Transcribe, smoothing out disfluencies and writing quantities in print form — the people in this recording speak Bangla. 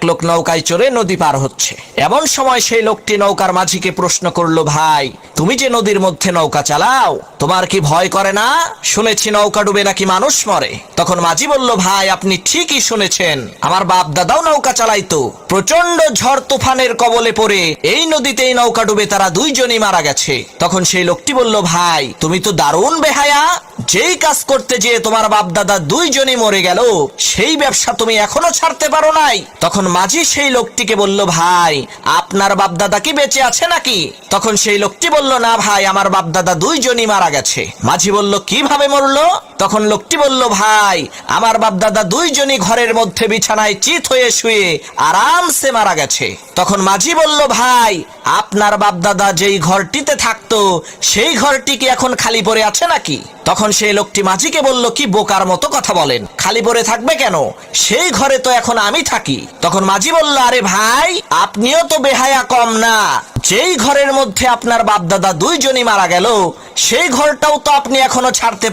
লোক নৌকায় চড়ে নদী পার হচ্ছে। এমন সময় সেই লোকটি নৌকার মাঝিকে প্রশ্ন করলো, ভাই তুমি যে নদীর মধ্যে নৌকা চালাও, তোমার কি ভয় করে না? শুনেছি নৌকা ডুবে নাকি মানুষ মরে। তখন মাঝি বলল, ভাই আপনি ঠিকই শুনেছেন, আমার বাপ দাদাও নৌকা চালাইতো। প্রচন্ড ঝড় তুফানের কবলে পড়ে এই নদীতেই নৌকা ডুবে তারা দুইজনই মারা গেছে। তখন সেই লোকটি বলল, ভাই তুমি তো দারুণ বেহায়া, যেই কাজ করতে যেয়ে তোমার বাপ দাদা দুইজনই মরে গেল, সেই ব্যবসা তুমি এখনো ছাড়তে পারো নাই। তখন মাঝি সেই লোকটিকে বলল, ভাই আপনার বাপ দাদা কি বেঁচে আছে নাকি? তখন সেই লোকটি বলল, না ভাই আমার বাপ দাদা দুইজনই মারা গেছে। মাঝি বলল, কিভাবে মরলো? তখন লোকটি বলল, ভাই আমার বাপ দাদা দুইজনই ঘরের মধ্যে বিছানায় চিত হয়ে শুয়ে আরামসে মারা গেছে। তখন মাঝি বলল, ভাই আপনার বাপ দাদা যেই ঘরটিতে থাকতো সেই ঘরটি কি এখন খালি পড়ে আছে নাকি? তখন সেই লোকটি মাঝিকে বলল, কি বোকার মতো কথা বলেন, খালি পড়ে থাকবে কেন? সেই ঘরে তো এখন আমি থাকি। তখন মাঝি বলল, আরে ভাই আপনিও তো বেহায়া কম না, যেই ঘরের মধ্যে আপনার বাপ দাদা দুইজনই মারা গেল সেই ঘরটাও তো আপনি এখনো ছাড়তে